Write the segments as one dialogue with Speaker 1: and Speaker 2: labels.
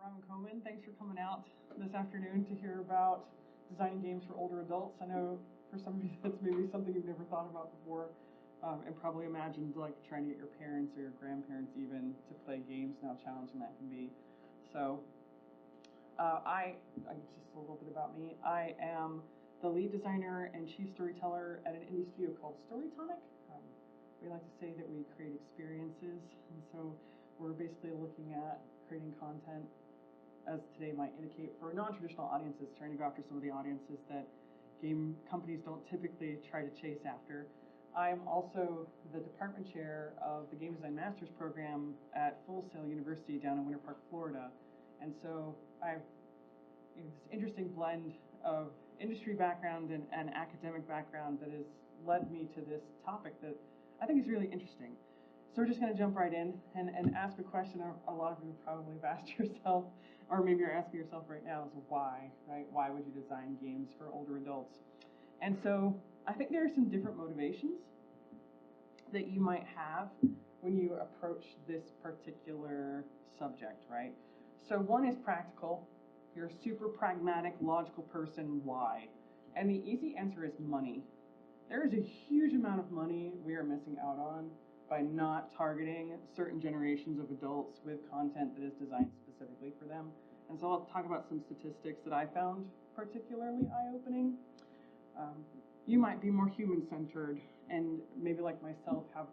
Speaker 1: I'm Koman. Thanks for coming out this afternoon to hear about designing games for older adults. I know for some of you that's maybe something you've never thought about before, and probably imagined like trying to get your parents or your grandparents even to play games, and how challenging that can be. So just a little bit about me. I am the lead designer and chief storyteller at an indie studio called Story Tonic. We like to say that we create experiences, and so we're basically looking at creating content, as today might indicate, for non-traditional audiences, trying to go after some of the audiences that game companies don't typically try to chase after. I'm also the department chair of the Game Design Master's program at Full Sail University down in Winter Park, Florida. And so I've this interesting blend of industry background and academic background that has led me to this topic that I think is really interesting. So we're just going to jump right in and ask a question a lot of you probably have asked yourself, or maybe you're asking yourself right now, is why, right? Why would you design games for older adults? And so I think there are some different motivations that you might have when you approach this particular subject, right? So one is practical. You're a super pragmatic, logical person. Why? And the easy answer is money. There is a huge amount of money we are missing out on by not targeting certain generations of adults with content that is designed specifically for them. And so I'll talk about some statistics that I found particularly eye-opening. You might be more human-centered and maybe like myself have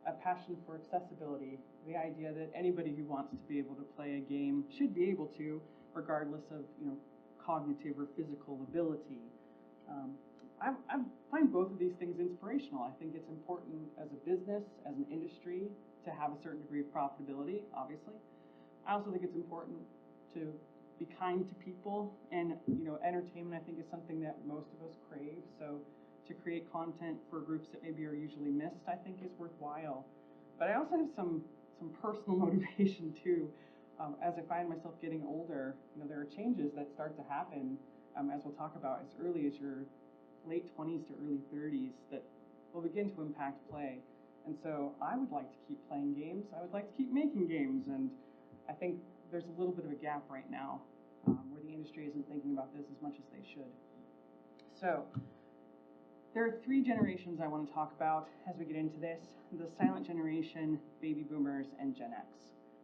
Speaker 1: a passion for accessibility, the idea that anybody who wants to be able to play a game should be able to, regardless of cognitive or physical ability. I find both of these things inspirational. I think it's important as a business, as an industry, to have a certain degree of profitability, obviously. I also think it's important to be kind to people, and entertainment I think is something that most of us crave. So to create content for groups that maybe are usually missed, I think is worthwhile. But I also have some personal motivation too. As I find myself getting older, there are changes that start to happen, as we'll talk about, as early as your late 20s to early 30s that will begin to impact play. And so I would like to keep playing games. I would like to keep making games. And I think there's a little bit of a gap right now where the industry isn't thinking about this as much as they should. So there are three generations I want to talk about as we get into this: the silent generation, baby boomers, and Gen X,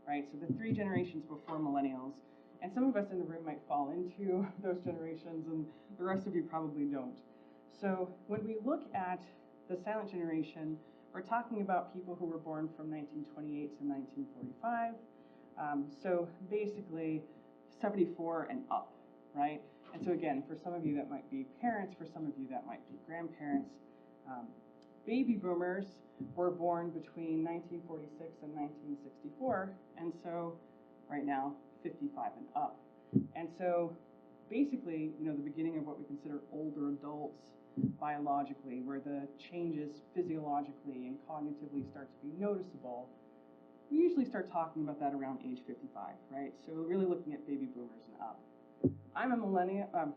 Speaker 1: right? So the three generations before millennials. And some of us in the room might fall into those generations, and the rest of you probably don't. So when we look at the silent generation, we're talking about people who were born from 1928 to 1945. So basically 74 and up, right? And so again, for some of you that might be parents, for some of you that might be grandparents. Baby boomers were born between 1946 and 1964, and so right now 55 and up. And so basically, the beginning of what we consider older adults biologically, where the changes physiologically and cognitively start to be noticeable, we usually start talking about that around age 55, right? So we're really looking at baby boomers and up. I'm a millennial. I'm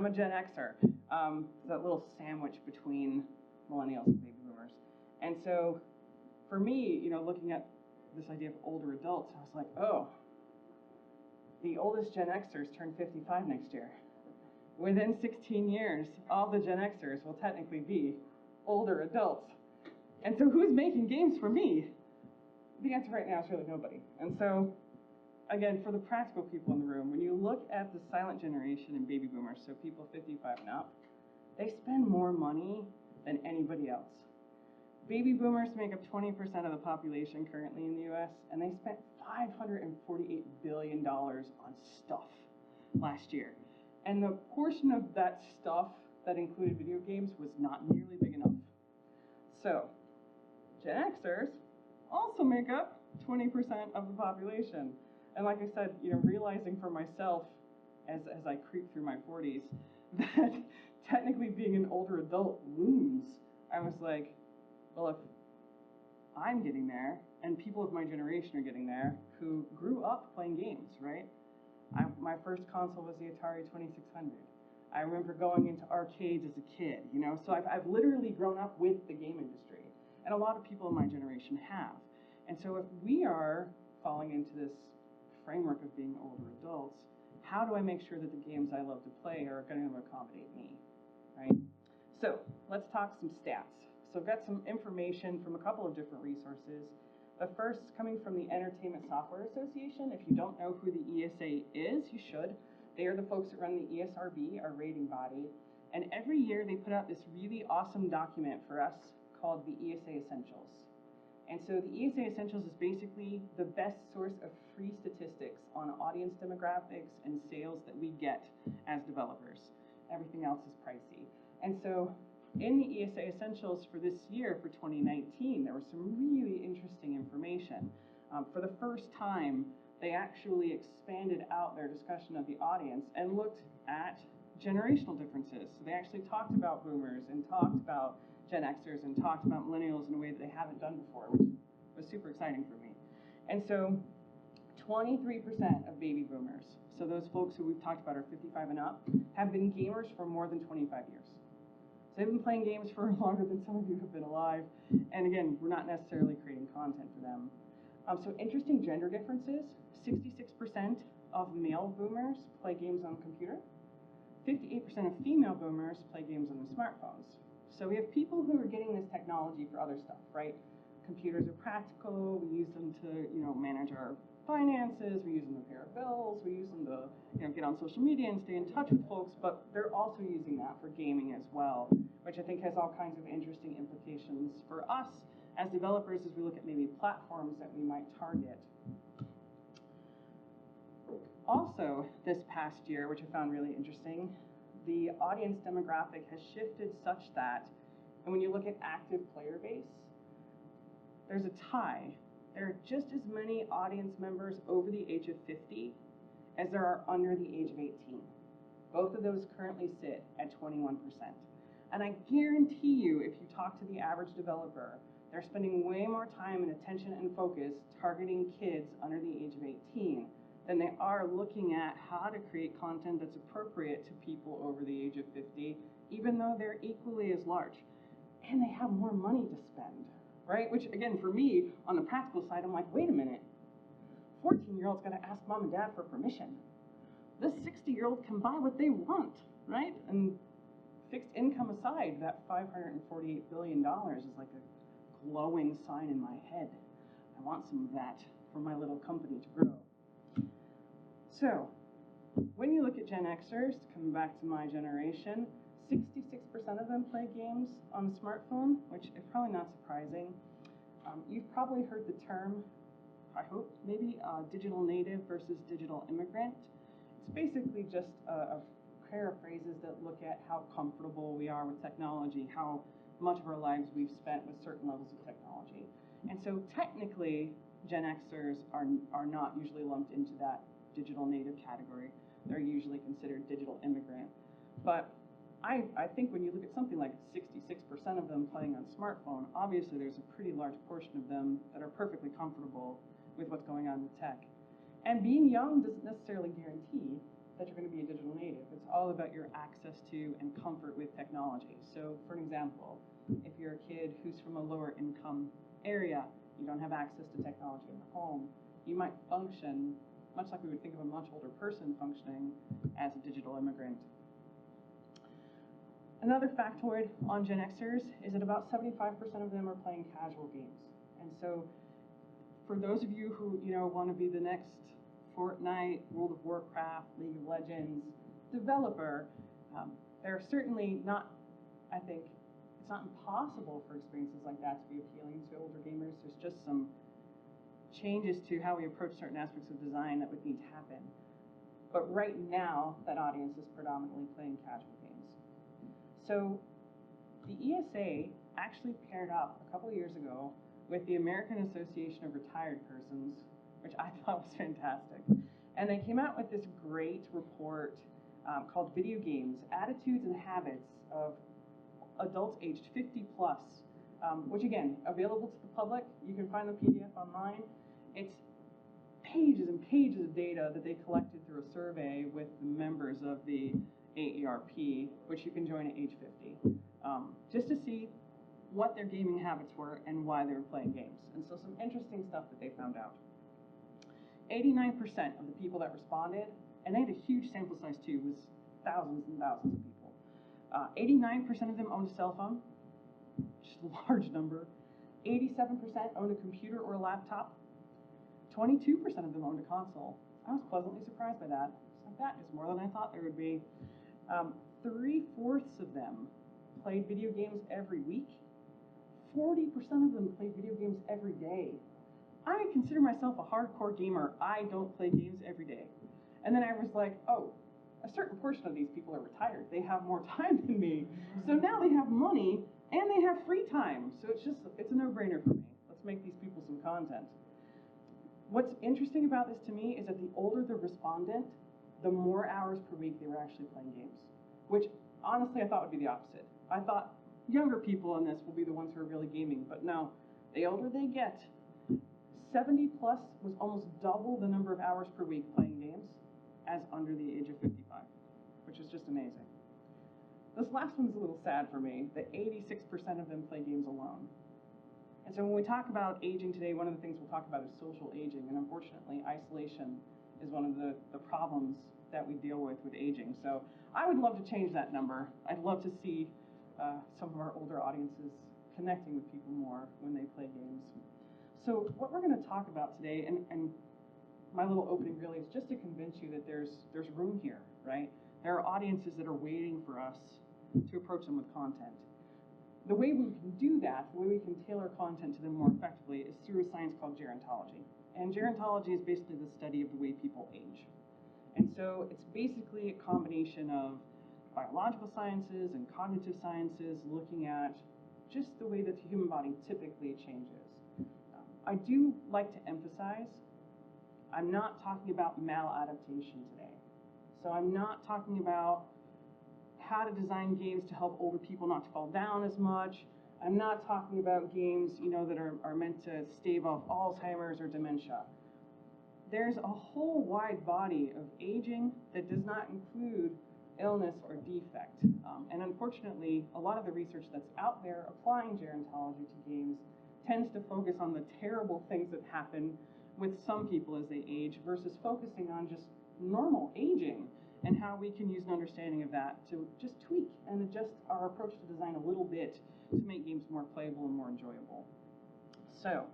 Speaker 1: a Gen Xer. That little sandwich between millennials and baby boomers. And so for me, looking at this idea of older adults, I was like, oh, the oldest Gen Xers turn 55 next year. Within 16 years, all the Gen Xers will technically be older adults. And so who's making games for me? The answer right now is really nobody. And so, again, for the practical people in the room, when you look at the silent generation and baby boomers, so people 55 and up, they spend more money than anybody else. Baby boomers make up 20% of the population currently in the US, and they spent $548 billion on stuff last year. And the portion of that stuff that included video games was not nearly big enough. So Gen Xers also make up 20% of the population. And like I said, realizing for myself as I creep through my 40s that technically being an older adult looms, I was like, well, if I'm getting there and people of my generation are getting there who grew up playing games, right? My first console was the Atari 2600. I remember going into arcades as a kid, so I've literally grown up with the game industry, and a lot of people in my generation have. And so if we are falling into this framework of being older adults, how do I make sure that the games I love to play are going to accommodate me, right? So let's talk some stats. So I've got some information from a couple of different resources. The first coming from the Entertainment Software Association. If you don't know who the ESA is, you should. They are the folks that run the ESRB, our rating body. And every year they put out this really awesome document for us called the ESA Essentials. And so the ESA Essentials is basically the best source of free statistics on audience demographics and sales that we get as developers. Everything else is pricey. And so in the ESA Essentials for this year, for 2019, there was some really interesting information. For the first time, they actually expanded out their discussion of the audience and looked at generational differences. So they actually talked about boomers and talked about Gen Xers and talked about millennials in a way that they haven't done before, which was super exciting for me. And so 23% of baby boomers, so those folks who we've talked about are 55 and up, have been gamers for more than 25 years. So they've been playing games for longer than some of you have been alive. And again, we're not necessarily creating content for them. So interesting gender differences. 66% of male boomers play games on a computer. 58% of female boomers play games on their smartphones. So we have people who are getting this technology for other stuff, right? Computers are practical. We use them to, manage our finances. We use them to pay our bills. We use them to, get on social media and stay in touch with folks. But they're also using that for gaming as well, which I think has all kinds of interesting implications for us as developers as we look at maybe platforms that we might target. Also, this past year, which I found really interesting, the audience demographic has shifted such that, and when you look at active player base, there's a tie. There are just as many audience members over the age of 50 as there are under the age of 18. Both of those currently sit at 21%. And I guarantee you, if you talk to the average developer, they're spending way more time and attention and focus targeting kids under the age of 18 than they are looking at how to create content that's appropriate to people over the age of 50, even though they're equally as large. And they have more money to spend, right? Which, again, for me, on the practical side, I'm like, wait a minute. 14-year-old's got to ask mom and dad for permission. This 60-year-old can buy what they want, right? And fixed income aside, that $548 billion is like a glowing sign in my head. I want some of that for my little company to grow. So, when you look at Gen Xers, coming back to my generation, 66% of them play games on a smartphone, which is probably not surprising. You've probably heard the term, I hope, maybe digital native versus digital immigrant. It's basically just a pair of phrases that look at how comfortable we are with technology, how much of our lives we've spent with certain levels of technology. And so technically, Gen Xers are not usually lumped into that digital native category. They're usually considered digital immigrant. But I think when you look at something like 66% of them playing on smartphone, obviously there's a pretty large portion of them that are perfectly comfortable with what's going on with tech. And being young doesn't necessarily guarantee that you're going to be a digital native. It's all about your access to and comfort with technology. So for an example, if you're a kid who's from a lower income area, you don't have access to technology in the home, you might function much like we would think of a much older person functioning as a digital immigrant. Another factoid on Gen Xers is that about 75% of them are playing casual games. And so for those of you who want to be the next Fortnite, World of Warcraft, League of Legends developer, they're certainly not, I think, it's not impossible for experiences like that to be appealing to older gamers. There's just some changes to how we approach certain aspects of design that would need to happen. But right now, that audience is predominantly playing casual games. So the ESA actually paired up a couple of years ago with the American Association of Retired Persons, which I thought was fantastic. And they came out with this great report called Video Games, Attitudes and Habits of Adults Aged 50 Plus, which again, available to the public. You can find the PDF online. It's pages and pages of data that they collected through a survey with the members of the AARP, which you can join at age 50, just to see what their gaming habits were and why they were playing games. And so some interesting stuff that they found out. 89% of the people that responded, and they had a huge sample size too, was thousands and thousands of people. 89% of them owned a cell phone, which is a large number. 87% owned a computer or a laptop. 22% of them owned a console. I was pleasantly surprised by that. It's like, that is more than I thought there would be. 3/4 of them played video games every week. 40% of them played video games every day. I consider myself a hardcore gamer. I don't play games every day. And then I was like, oh, a certain portion of these people are retired. They have more time than me. So now they have money and they have free time. So it's a no-brainer for me. Let's make these people some content. What's interesting about this to me is that the older the respondent, the more hours per week they were actually playing games, which honestly I thought would be the opposite. I thought younger people in this will be the ones who are really gaming, but no, the older they get, 70 plus was almost double the number of hours per week playing games as under the age of 55, which is just amazing. This last one's a little sad for me, that 86% of them play games alone. And so when we talk about aging today, one of the things we'll talk about is social aging, and unfortunately isolation is one of the problems that we deal with aging. So I would love to change that number. I'd love to see some of our older audiences connecting with people more when they play games. So what we're going to talk about today, and my little opening really is just to convince you that there's room here, right? There are audiences that are waiting for us to approach them with content. The way we can do that, the way we can tailor content to them more effectively, is through a science called gerontology. And gerontology is basically the study of the way people age. And so it's basically a combination of biological sciences and cognitive sciences looking at just the way that the human body typically changes. I do like to emphasize, I'm not talking about maladaptation today. So I'm not talking about how to design games to help older people not to fall down as much. I'm not talking about games, that are meant to stave off Alzheimer's or dementia. There's a whole wide body of aging that does not include illness or defect. And unfortunately, a lot of the research that's out there applying gerontology to games tends to focus on the terrible things that happen with some people as they age versus focusing on just normal aging and how we can use an understanding of that to just tweak and adjust our approach to design a little bit to make games more playable and more enjoyable. So,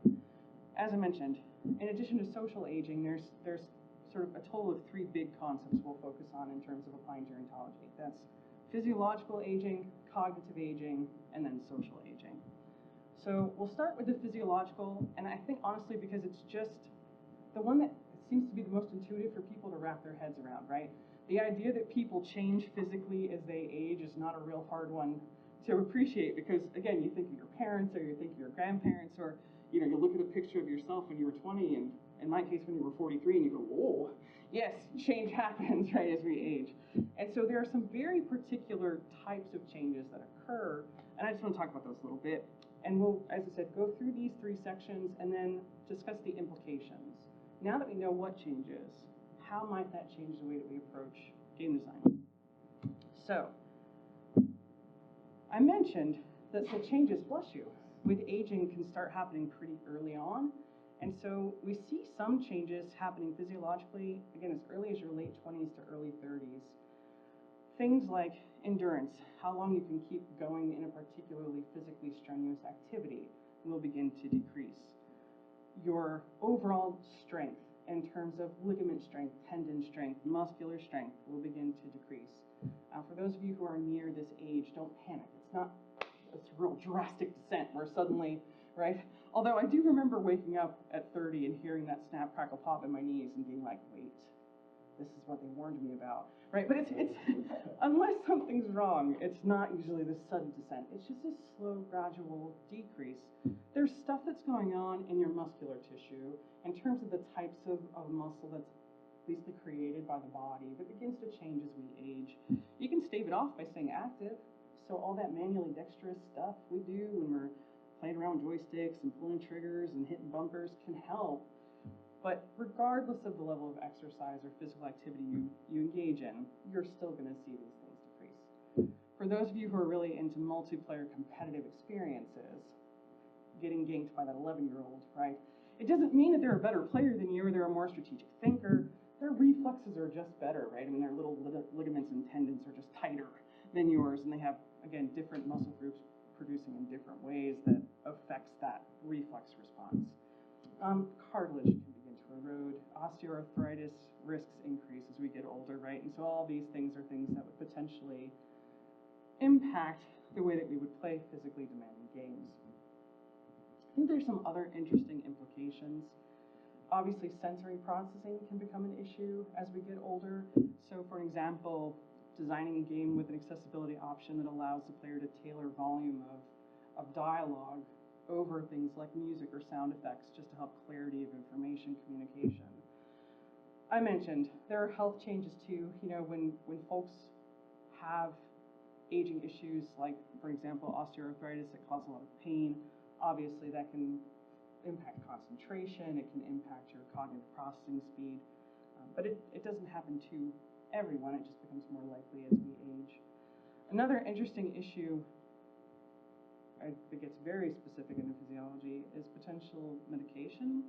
Speaker 1: as I mentioned, in addition to social aging, there's sort of a total of 3 big concepts we'll focus on in terms of applying gerontology. That's physiological aging, cognitive aging, and then social aging. So we'll start with the physiological, and I think honestly because it's just the one that seems to be the most intuitive for people to wrap their heads around, right? The idea that people change physically as they age is not a real hard one to appreciate because, again, you think of your parents or you think of your grandparents or, you look at a picture of yourself when you were 20 and in my case when you were 43 and you go, whoa, yes, change happens, right, as we age. And so there are some very particular types of changes that occur, and I just want to talk about those a little bit. And we'll, as I said, go through these 3 sections and then discuss the implications. Now that we know what changes, how might that change the way that we approach game design? So, I mentioned that the changes, bless you, with aging can start happening pretty early on. And so we see some changes happening physiologically, again, as early as your late 20s to early 30s. Things like endurance, how long you can keep going in a particularly physically strenuous activity will begin to decrease. Your overall strength in terms of ligament strength, tendon strength, muscular strength will begin to decrease. For those of you who are near this age, don't panic. It's not a real drastic descent where suddenly, right? Although I do remember waking up at 30 and hearing that snap, crackle, pop in my knees and being like, wait, this is what they warned me about, right? But it's unless something's wrong, it's not usually this sudden descent. It's just a slow, gradual decrease. There's stuff that's going on in your muscular tissue in terms of the types of muscle that's basically created by the body that begins to change as we age. You can stave it off by staying active. So all that manually dexterous stuff we do when we're playing around with joysticks and pulling triggers and hitting bumpers can help. But regardless of the level of exercise or physical activity you engage in, you're still going to see these things decrease. For those of you who are really into multiplayer competitive experiences, getting ganked by that 11-year-old, right? It doesn't mean that they're a better player than you or they're a more strategic thinker. Their reflexes are just better, right? I mean, their little ligaments and tendons are just tighter than yours, and they have, again, different muscle groups producing in different ways that affects that reflex response. Cartilage can begin to erode. Osteoarthritis risks increase as we get older, right? And so all these things are things that would potentially impact the way that we would play physically demanding games. I think there's some other interesting implications. Obviously, sensory processing can become an issue as we get older. So, for example, designing a game with an accessibility option that allows the player to tailor volume of dialogue over things like music or sound effects just to help clarity of information communication. I mentioned there are health changes too. You know, when folks have aging issues like, for example, osteoarthritis that cause a lot of pain, obviously that can impact concentration, it can impact your cognitive processing speed, but it doesn't happen to everyone, it just becomes more likely as we age. Another interesting issue that gets very specific in the physiology is potential medication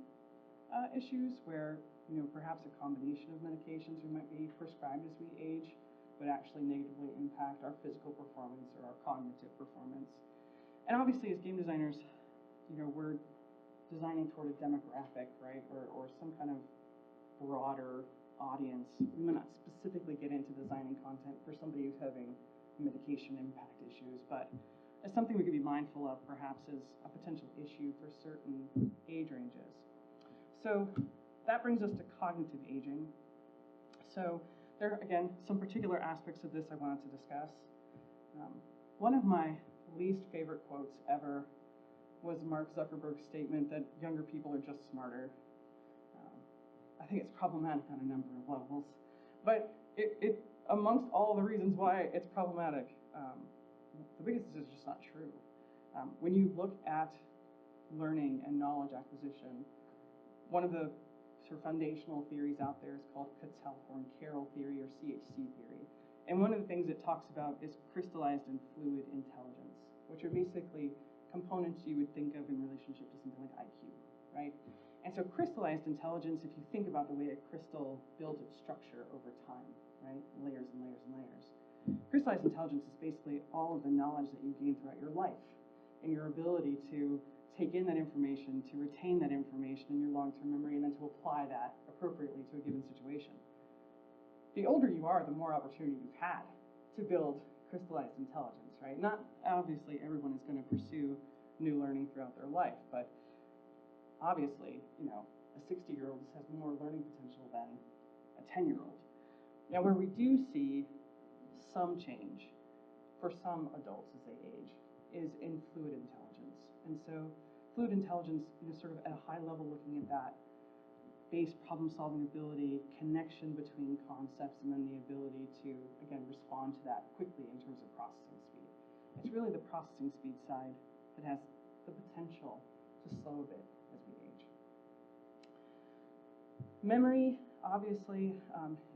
Speaker 1: issues where, you know, perhaps a combination of medications we might be prescribed as we age would actually negatively impact our physical performance or our cognitive performance. And obviously as game designers, you know, we're designing toward a demographic, right, or some kind of broader audience. We may not specifically get into designing content for somebody who's having medication impact issues, but it's something we could be mindful of perhaps as a potential issue for certain age ranges. So that brings us to cognitive aging. So there are, again, some particular aspects of this I wanted to discuss. One of my least favorite quotes ever was Mark Zuckerberg's statement that younger people are just smarter. I think it's problematic on a number of levels, but it amongst all the reasons why it's problematic, the biggest is it's just not true. When you look at learning and knowledge acquisition, one of the sort of foundational theories out there is called Cattell-Horn-Carroll theory, or CHC theory. And one of the things it talks about is crystallized and fluid intelligence, which are basically components you would think of in relationship to something like IQ, right? And so crystallized intelligence, if you think about the way a crystal builds its structure over time, right? Layers and layers and layers. Crystallized intelligence is basically all of the knowledge that you gain throughout your life and your ability to take in that information, to retain that information in your long-term memory, and then to apply that appropriately to a given situation. The older you are, the more opportunity you've had to build crystallized intelligence, right? Not obviously everyone is going to pursue new learning throughout their life, but obviously, you know, a 60-year-old has more learning potential than a 10-year-old. Now, where we do see some change for some adults as they age is in fluid intelligence. And so fluid intelligence, you know, sort of at a high level looking at that base problem-solving ability, connection between concepts, and then the ability to, again, respond to that quickly in terms of processing speed. It's really the processing speed side that has the potential to slow a bit as we age. Memory, obviously,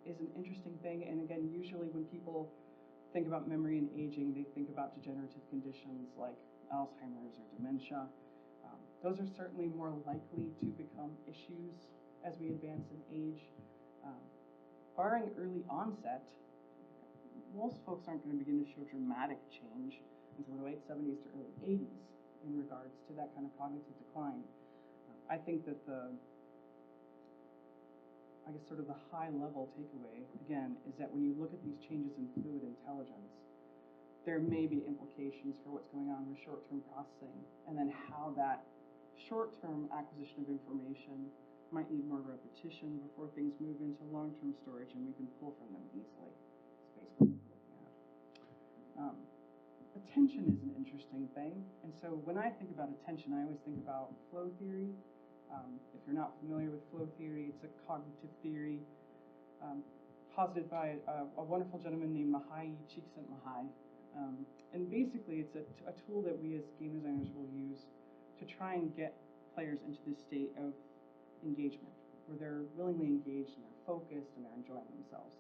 Speaker 1: is an interesting thing, and again, usually when people think about memory and aging, they think about degenerative conditions like Alzheimer's or dementia. Those are certainly more likely to become issues as we advance in age. Barring early onset, most folks aren't going to begin to show dramatic change until the late 70s to early 80s in regards to that kind of cognitive decline. I think that sort of the high level takeaway, again, is that when you look at these changes in fluid intelligence, there may be implications for what's going on with short-term processing, and then how that short-term acquisition of information might need more repetition before things move into long-term storage and we can pull from them easily. It's basically what we're looking at. Attention is an interesting thing, and so when I think about attention, I always think about flow theory. If you're not familiar with flow theory, it's a cognitive theory posited by a wonderful gentleman named Mahai Csikszentmihalyi. And basically, it's a tool that we as game designers will use to try and get players into this state of engagement, where they're willingly engaged and they're focused and they're enjoying themselves.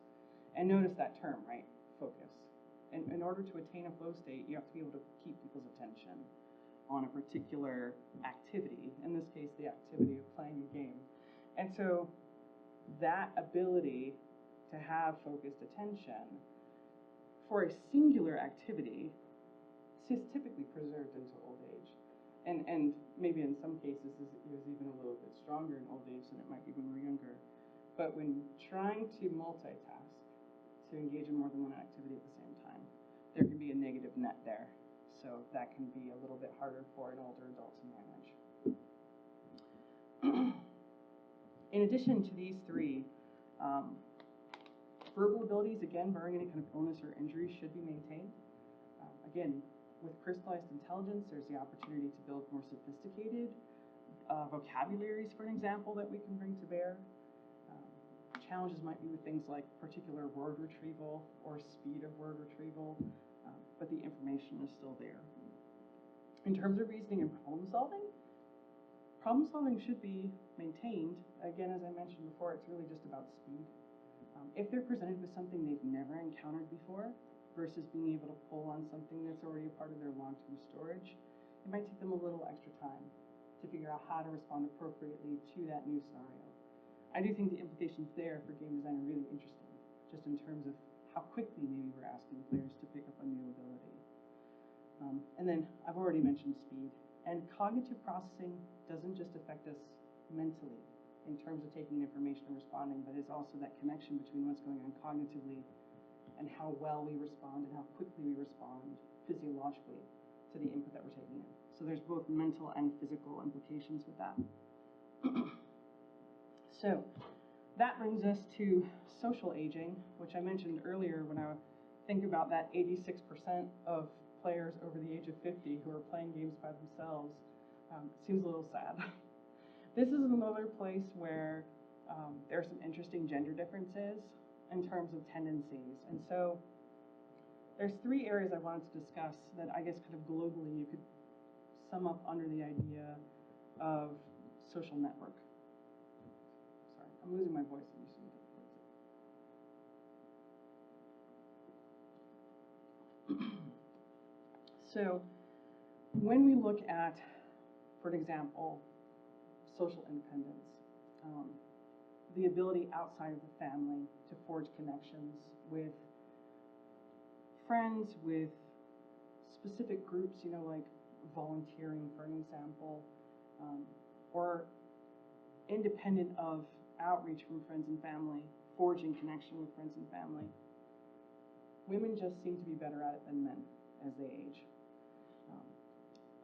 Speaker 1: And notice that term, right? Focus. And in order to attain a flow state, you have to be able to keep people's attention. on a particular activity, in this case, the activity of playing a game. And so that ability to have focused attention for a singular activity is typically preserved into old age. And maybe in some cases is even a little bit stronger in old age than it might be when we're younger. But when trying to multitask, to engage in more than one activity at the same time, there can be a negative net there. So that can be a little bit harder for an older adult to manage. In addition to these three, verbal abilities, again, barring any kind of illness or injury, should be maintained. Again, with crystallized intelligence, there's the opportunity to build more sophisticated vocabularies, for an example, that we can bring to bear. Challenges might be with things like particular word retrieval or speed of word retrieval, but the information is still there. In terms of reasoning and problem solving should be maintained. Again, as I mentioned before, it's really just about speed. If they're presented with something they've never encountered before, versus being able to pull on something that's already a part of their long-term storage, it might take them a little extra time to figure out how to respond appropriately to that new scenario. I do think the implications there for game design are really interesting, just in terms of how quickly maybe we're asking players to pick up a new ability. And then I've already mentioned speed, and cognitive processing doesn't just affect us mentally in terms of taking information and responding, but it's also that connection between what's going on cognitively and how well we respond and how quickly we respond physiologically to the input that we're taking in. So there's both mental and physical implications with that. So that brings us to social aging, which I mentioned earlier when I think about that 86% of players over the age of 50 who are playing games by themselves. Seems a little sad. This is another place where there are some interesting gender differences in terms of tendencies. And so there's three areas I wanted to discuss that I guess kind of globally you could sum up under the idea of social network. Sorry, I'm losing my voice. I'm just going to get it. So when we look at, for example, social independence, the ability outside of the family to forge connections with friends, with specific groups, you know, like volunteering, for an example, or independent of outreach from friends and family, forging connection with friends and family. Women just seem to be better at it than men as they age.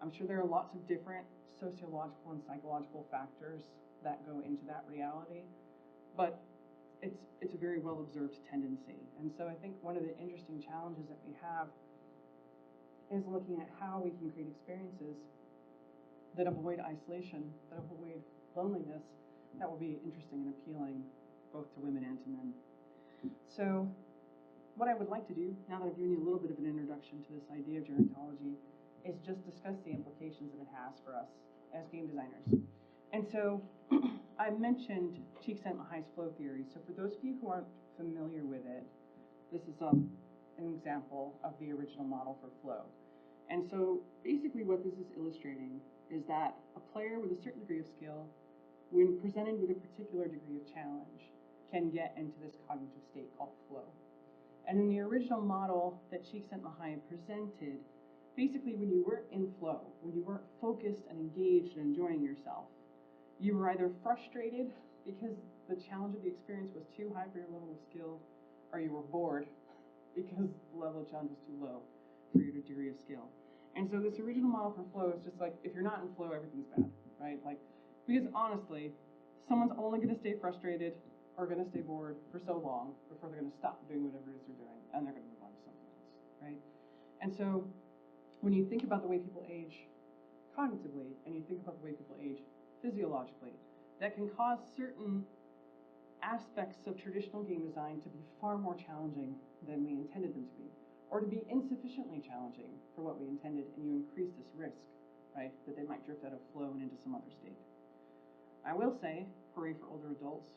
Speaker 1: I'm sure there are lots of different sociological and psychological factors that go into that reality, but it's a very well-observed tendency. And so I think one of the interesting challenges that we have is looking at how we can create experiences that avoid isolation, that avoid loneliness, that will be interesting and appealing both to women and to men. So what I would like to do, now that I've given you a little bit of an introduction to this idea of gerontology, is just discuss the implications that it has for us as game designers. And so I mentioned Csikszentmihalyi's flow theory. So for those of you who aren't familiar with it, this is an example of the original model for flow. And so basically what this is illustrating is that a player with a certain degree of skill, when presented with a particular degree of challenge, can get into this cognitive state called flow. And in the original model that Csikszentmihalyi presented, basically when you weren't in flow, when you weren't focused and engaged and enjoying yourself, you were either frustrated because the challenge of the experience was too high for your level of skill, or you were bored because the level of challenge was too low for your degree of skill. And so this original model for flow is just like, if you're not in flow, everything's bad, right? Like, because honestly, someone's only going to stay frustrated or going to stay bored for so long before they're going to stop doing whatever it is they're doing, and they're going to move on to something else, right? And so when you think about the way people age cognitively, and you think about the way people age physiologically, that can cause certain aspects of traditional game design to be far more challenging than we intended them to be, or to be insufficiently challenging for what we intended, and you increase this risk, right, that they might drift out of flow and into some other state. I will say, hooray for older adults,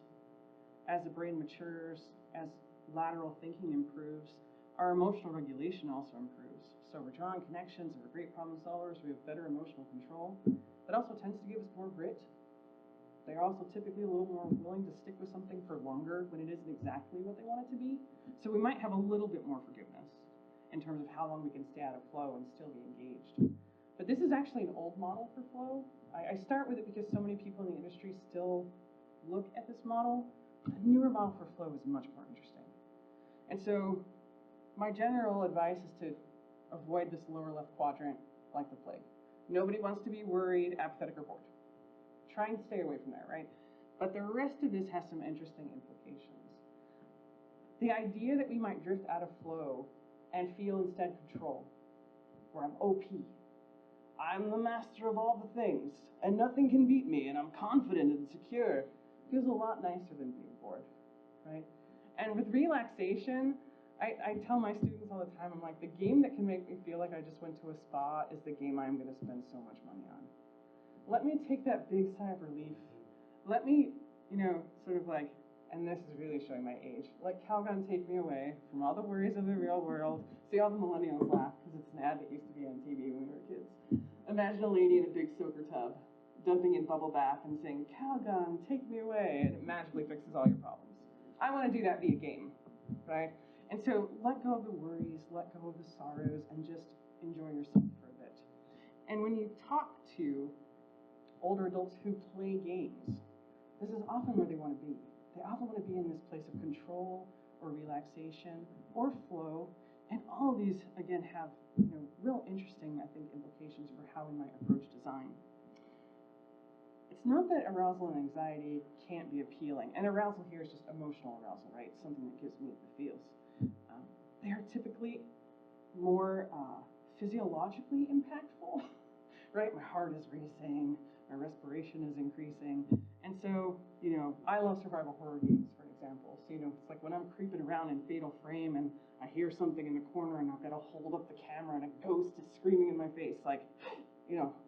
Speaker 1: as the brain matures, as lateral thinking improves, our emotional regulation also improves. So we're drawing connections, and we're great problem solvers, we have better emotional control. That also tends to give us more grit. They're also typically a little more willing to stick with something for longer when it isn't exactly what they want it to be. So we might have a little bit more forgiveness in terms of how long we can stay out of flow and still be engaged. But this is actually an old model for flow. I start with it because so many people in the industry still look at this model. A newer model for flow is much more interesting. And so my general advice is to avoid this lower left quadrant like the plague. Nobody wants to be worried, apathetic, or bored. Try and stay away from there, right? But the rest of this has some interesting implications. The idea that we might drift out of flow and feel instead control, where I'm OP. I'm the master of all the things, and nothing can beat me, and I'm confident and secure, feels a lot nicer than being bored, right? And with relaxation, I tell my students all the time, I'm like, the game that can make me feel like I just went to a spa is the game I'm going to spend so much money on. Let me take that big sigh of relief. Let me, sort of like, and this is really showing my age, let Calgon take me away from all the worries of the real world. See all the millennials laugh because it's an ad that used to be on TV when we were kids. Imagine a lady in a big soaker tub, dumping in bubble bath and saying, Calgon, take me away, and it magically fixes all your problems. I want to do that via game, right? And so let go of the worries, let go of the sorrows, and just enjoy yourself for a bit. And when you talk to older adults who play games, this is often where they want to be. They often want to be in this place of control or relaxation or flow. And all of these, again, have real interesting, I think, implications for how we might approach design. It's not that arousal and anxiety can't be appealing. And arousal here is just emotional arousal, right? Something that gives me the feels. They are typically more physiologically impactful, right? My heart is racing, my respiration is increasing. And so, I love survival horror games, for example. So, it's like when I'm creeping around in Fatal Frame and I hear something in the corner and I've got to hold up the camera and a ghost is screaming in my face, like,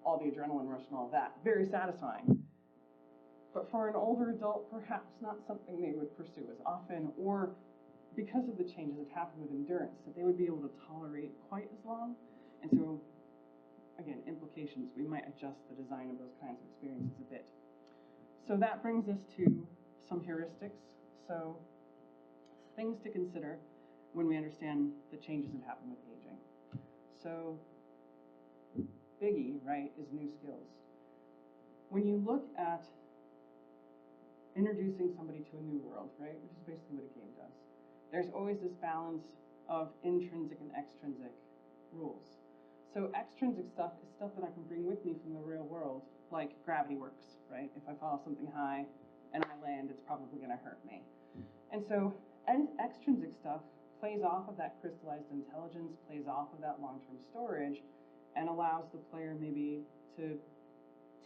Speaker 1: all the adrenaline rush and all of that. Very satisfying. But for an older adult, perhaps not something they would pursue as often, or because of the changes that happen with endurance, that they would be able to tolerate quite as long. And so, again, implications, we might adjust the design of those kinds of experiences a bit. So that brings us to some heuristics. So things to consider when we understand the changes that happen with aging. So biggie, right, is new skills. When you look at introducing somebody to a new world, right, which is basically what a game does, there's always this balance of intrinsic and extrinsic rules. So extrinsic stuff is stuff that I can bring with me from the real world, like gravity works, right? If I fall something high and I land, it's probably going to hurt me. And so extrinsic stuff plays off of that crystallized intelligence, plays off of that long-term storage, and allows the player maybe to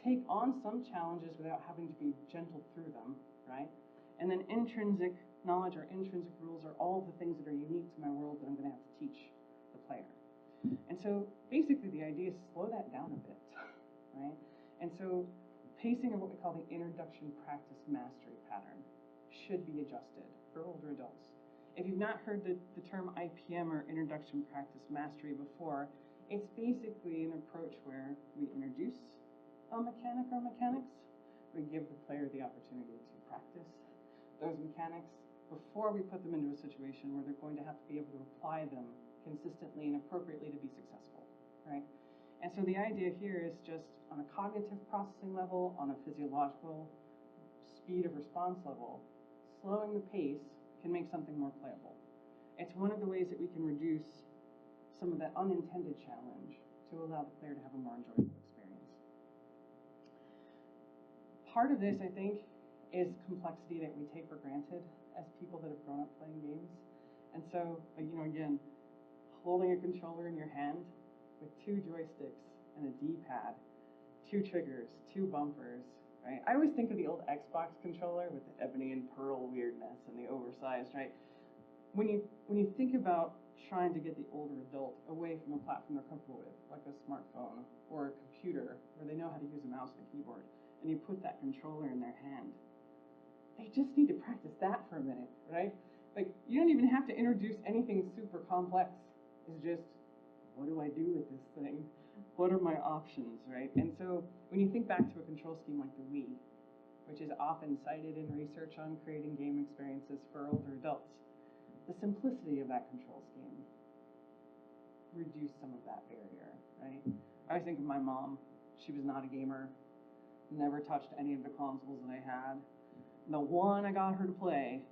Speaker 1: take on some challenges without having to be gentle through them, right? And then intrinsic knowledge or intrinsic rules are all the things that are unique to my world that I'm going to have to teach the player. And so basically the idea is slow that down a bit, right? And so pacing of what we call the introduction practice mastery pattern should be adjusted for older adults. If you've not heard the term IPM or introduction practice mastery before, it's basically an approach where we introduce a mechanic or mechanics, we give the player the opportunity to practice those mechanics before we put them into a situation where they're going to have to be able to apply them consistently and appropriately to be successful, right? And so the idea here is just on a cognitive processing level, on a physiological speed of response level, slowing the pace can make something more playable. It's one of the ways that we can reduce some of that unintended challenge to allow the player to have a more enjoyable experience. Part of this, I think, is complexity that we take for granted as people that have grown up playing games. And so, again, holding a controller in your hand with 2 joysticks and a D-pad, 2 triggers, 2 bumpers, right? I always think of the old Xbox controller with the ebony and pearl weirdness and the oversized, right? When you think about trying to get the older adult away from a platform they're comfortable with, like a smartphone or a computer where they know how to use a mouse and a keyboard, and you put that controller in their hand, they just need to practice that for a minute, right? Like, you don't even have to introduce anything super complex. It's just what do I do with this thing? What are my options, right? And so when you think back to a control scheme like the Wii, which is often cited in research on creating game experiences for older adults, the simplicity of that control scheme reduced some of that barrier, right? I always think of my mom. She was not a gamer, never touched any of the consoles that I had. The one I got her to play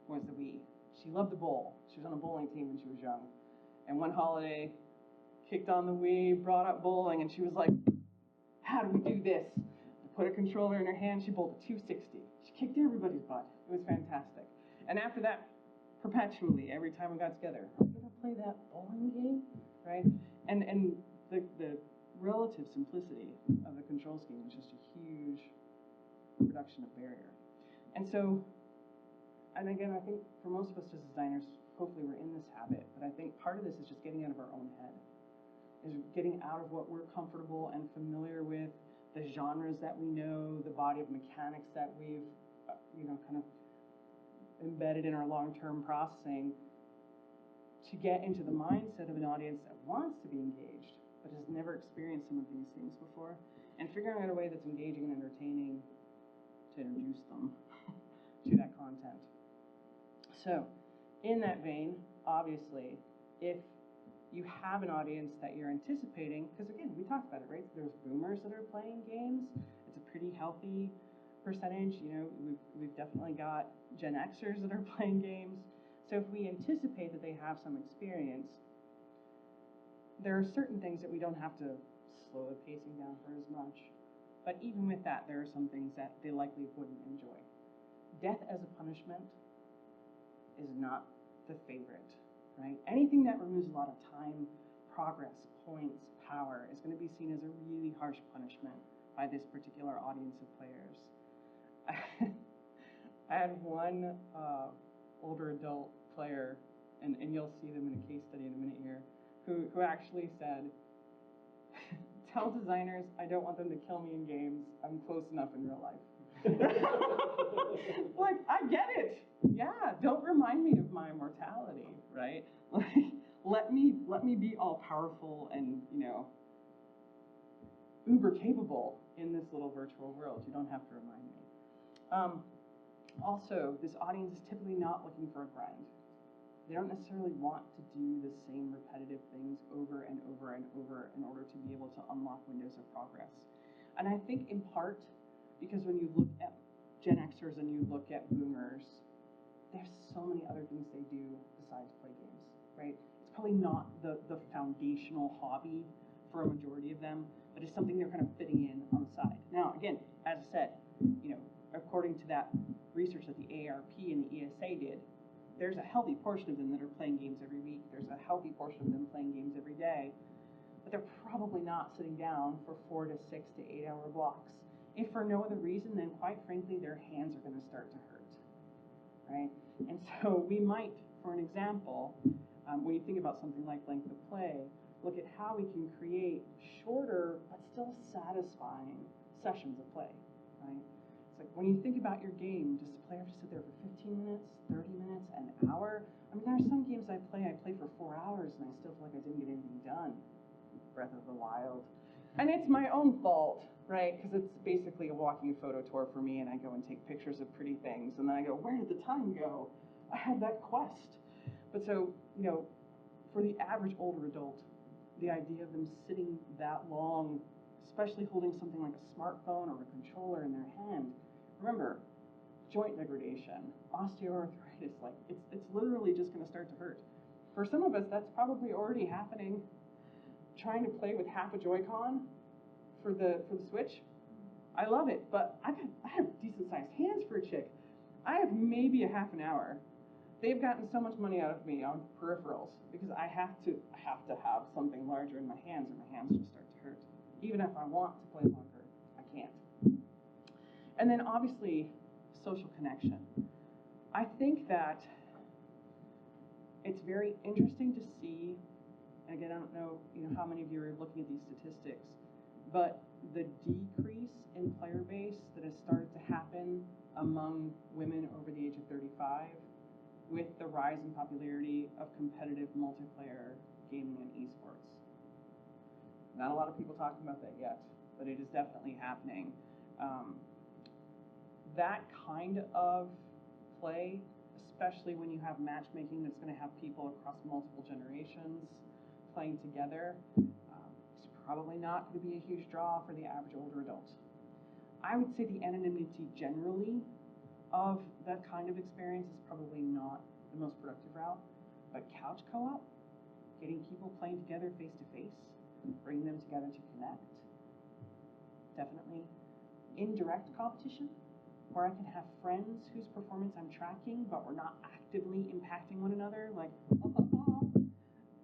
Speaker 1: was the Wii. She loved to bowl. She was on a bowling team when she was young. And one holiday, kicked on the Wii, brought up bowling, and she was like, how do we do this? Put a controller in her hand, she bowled a 260. She kicked everybody's butt. It was fantastic. And after that, perpetually, every time we got together, are we gonna play that bowling game, right? And the relative simplicity of the control scheme was just a huge reduction of barrier. And so, and again, I think for most of us as designers, hopefully we're in this habit, but I think part of this is just getting out of our own head, is getting out of what we're comfortable and familiar with, the genres that we know, the body of mechanics that we've, kind of embedded in our long-term processing, to get into the mindset of an audience that wants to be engaged, but has never experienced some of these things before, and figuring out a way that's engaging and entertaining to introduce them to that content. So, in that vein, obviously, if you have an audience that you're anticipating, because again, we talked about it, right? There's boomers that are playing games. It's a pretty healthy percentage. We've definitely got Gen Xers that are playing games. So if we anticipate that they have some experience, there are certain things that we don't have to slow the pacing down for as much. But even with that, there are some things that they likely wouldn't enjoy. Death as a punishment is not the favorite, right? Anything that removes a lot of time, progress, points, power is going to be seen as a really harsh punishment by this particular audience of players. I had one older adult player, and you'll see them in a case study in a minute here, who actually said, tell designers I don't want them to kill me in games. I'm close enough in real life. Like, I get it. Yeah, don't remind me of my mortality, right? Like, let me be all powerful and, uber capable in this little virtual world. You don't have to remind me. Also, this audience is typically not looking for a grind. They don't necessarily want to do the same repetitive things over and over and over in order to be able to unlock windows of progress. And I think in part, because when you look at Gen Xers and you look at boomers, there's so many other things they do besides play games, right? It's probably not the foundational hobby for a majority of them, but it's something they're kind of fitting in on the side. Now, again, as I said, according to that research that the AARP and the ESA did, there's a healthy portion of them that are playing games every week. There's a healthy portion of them playing games every day, but they're probably not sitting down for 4 to 6 to 8 hour blocks. If for no other reason, then quite frankly, their hands are going to start to hurt, right? And so we might, for an example, when you think about something like length of play, look at how we can create shorter but still satisfying sessions of play, right? It's like when you think about your game, does the player have to sit there for 15 minutes, 30 minutes, an hour? I mean, there are some games I play for 4 hours and I still feel like I didn't get anything done. Breath of the Wild. And it's my own fault, right? Because it's basically a walking photo tour for me, and I go and take pictures of pretty things, and then I go, where did the time go? I had that quest. But so, for the average older adult, the idea of them sitting that long, especially holding something like a smartphone or a controller in their hand, remember, joint degradation, osteoarthritis, like it's literally just going to start to hurt. For some of us, that's probably already happening. Trying to play with half a Joy-Con for the Switch, I love it, but I have decent sized hands for a chick. I have maybe a half an hour. They've gotten so much money out of me on peripherals because I have to have something larger in my hands, or my hands just start to hurt. Even if I want to play longer, I can't. And then obviously, social connection. I think that it's very interesting to see. Again, I don't know, how many of you are looking at these statistics, but the decrease in player base that has started to happen among women over the age of 35 with the rise in popularity of competitive multiplayer gaming and esports. Not a lot of people talking about that yet, but it is definitely happening. That kind of play, especially when you have matchmaking that's going to have people across multiple generations playing together, is probably not going to be a huge draw for the average older adult. I would say the anonymity generally of that kind of experience is probably not the most productive route, but couch co-op, getting people playing together face to face, bringing them together to connect, definitely. Indirect competition, where I can have friends whose performance I'm tracking, but we're not actively impacting one another, like,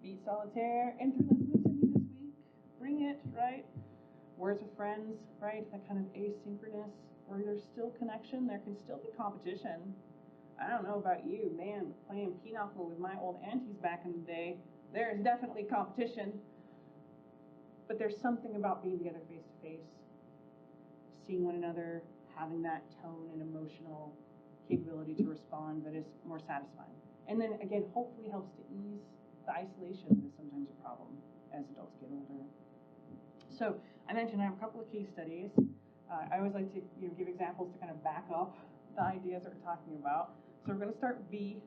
Speaker 1: beat solitaire, enter less moves than you this week, bring it, right? Words with friends, right? That kind of asynchronous, where there's still connection, there can still be competition. I don't know about you, man, but playing pinochle with my old aunties back in the day, there's definitely competition. But there's something about being together face to face, seeing one another, having that tone and emotional capability to respond that is more satisfying. And then again, hopefully helps to ease the isolation that is sometimes a problem as adults get older. So I mentioned I have a couple of case studies. I always like to give examples to kind of back up the ideas that we're talking about. So we're going to start B.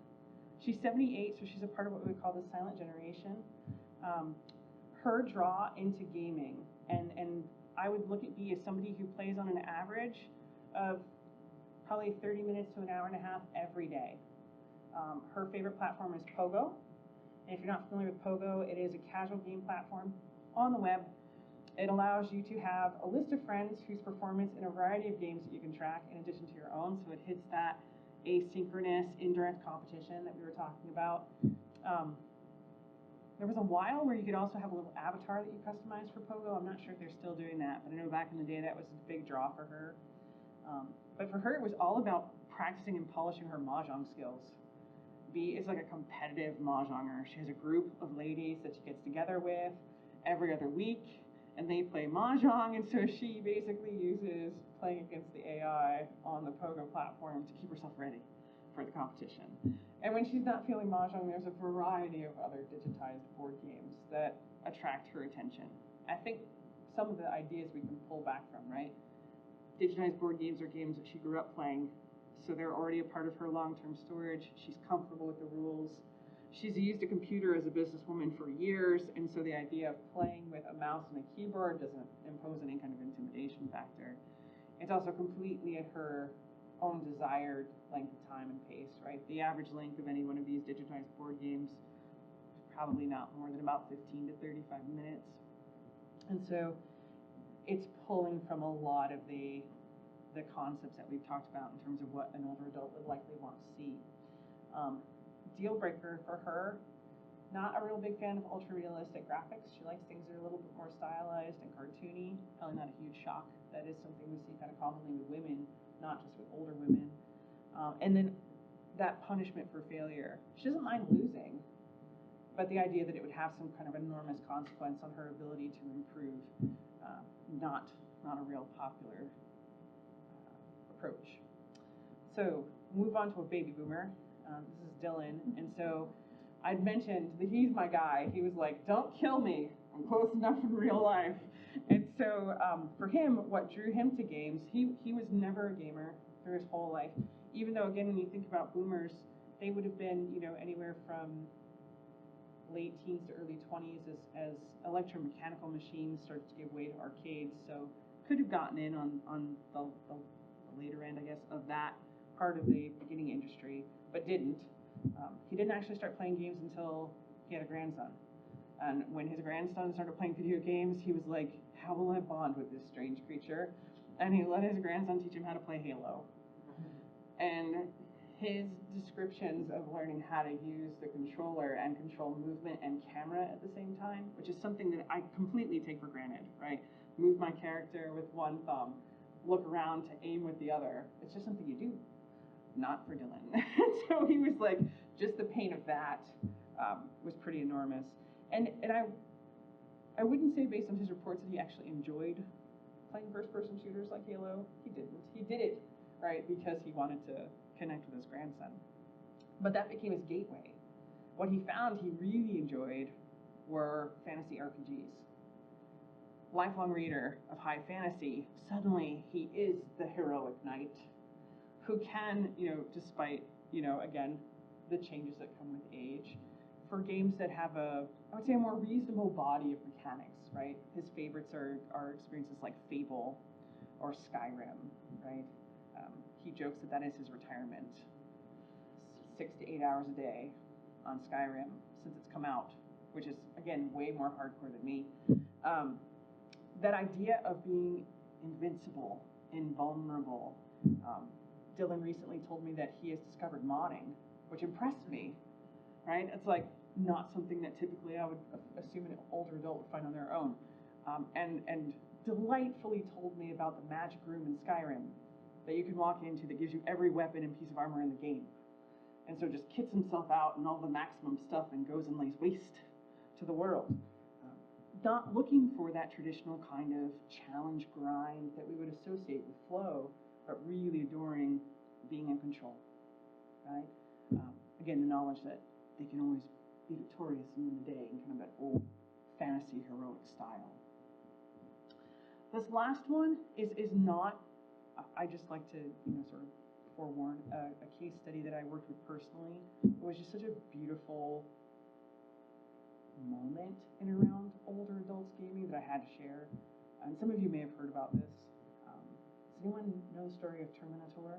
Speaker 1: She's 78, so she's a part of what we call the silent generation. Her draw into gaming, and I would look at B as somebody who plays on an average of probably 30 minutes to an hour and a half every day. Her favorite platform is Pogo. And if you're not familiar with Pogo, it is a casual game platform on the web. It allows you to have a list of friends whose performance in a variety of games that you can track in addition to your own, so it hits that asynchronous, indirect competition that we were talking about. There was a while where you could also have a little avatar that you customized for Pogo. I'm not sure if they're still doing that, but I know back in the day that was a big draw for her. But for her, it was all about practicing and polishing her mahjong skills. B is like a competitive mahjonger. She has a group of ladies that she gets together with every other week, and they play mahjong, and so she basically uses playing against the AI on the Pogo platform to keep herself ready for the competition. And when she's not feeling mahjong, there's a variety of other digitized board games that attract her attention. I think some of the ideas we can pull back from, right? Digitized board games are games that she grew up playing, so they're already a part of her long-term storage. She's comfortable with the rules. She's used a computer as a businesswoman for years, and so the idea of playing with a mouse and a keyboard doesn't impose any kind of intimidation factor. It's also completely at her own desired length of time and pace, right? The average length of any one of these digitized board games is probably not more than about 15 to 35 minutes. And so it's pulling from a lot of the concepts that we've talked about in terms of what an older adult would likely want to see. Deal breaker for her, not a real big fan of ultra realistic graphics. She likes things that are a little bit more stylized and cartoony. Probably not a huge shock. That is something we see kind of commonly with women, not just with older women. And then that punishment for failure. She doesn't mind losing, but the idea that it would have some kind of enormous consequence on her ability to improve, not a real popular approach. So move on to a baby boomer. This is Dylan, and so I'd mentioned that he's my guy. He was like, don't kill me, I'm close enough in real life. And so for him, what drew him to games, he was never a gamer through his whole life. Even though, again, when you think about boomers, they would have been, anywhere from late teens to early 20s as electromechanical machines started to give way to arcades. So could have gotten in on the later end, I guess, of that part of the beginning industry, but didn't. He didn't actually start playing games until he had a grandson. And when his grandson started playing video games, he was like, how will I bond with this strange creature? And he let his grandson teach him how to play Halo. And his descriptions of learning how to use the controller and control movement and camera at the same time, which is something that I completely take for granted, right? Move my character with one thumb, look around to aim with the other. It's just something you do. Not for Dylan. So he was like, just the pain of that was pretty enormous. And I wouldn't say based on his reports that he actually enjoyed playing first-person shooters like Halo. He didn't. He did it, right, because he wanted to connect with his grandson. But that became his gateway. What he found he really enjoyed were fantasy RPGs. lifelong reader of high fantasy, suddenly he is the heroic knight who can, despite, again, the changes that come with age, for games that have I would say, a more reasonable body of mechanics, right? His favorites are experiences like Fable or Skyrim, right? He jokes that is his retirement, 6 to 8 hours a day on Skyrim since it's come out, which is, again, way more hardcore than me. That idea of being invincible, invulnerable. Dylan recently told me that he has discovered modding, which impressed me, right? It's like not something that typically I would assume an older adult would find on their own. And delightfully told me about the magic room in Skyrim that you can walk into that gives you every weapon and piece of armor in the game. And so just kits himself out and all the maximum stuff and goes and lays waste to the world. Not looking for that traditional kind of challenge grind that we would associate with flow, but really adoring being in control, right? Again, the knowledge that they can always be victorious in the day in kind of that old fantasy heroic style. This last one is not, I just like to, sort of forewarn, a case study that I worked with personally. It was just such a beautiful moment in and around older adults gaming that I had to share. And some of you may have heard about this. Does anyone know the story of Terminatur?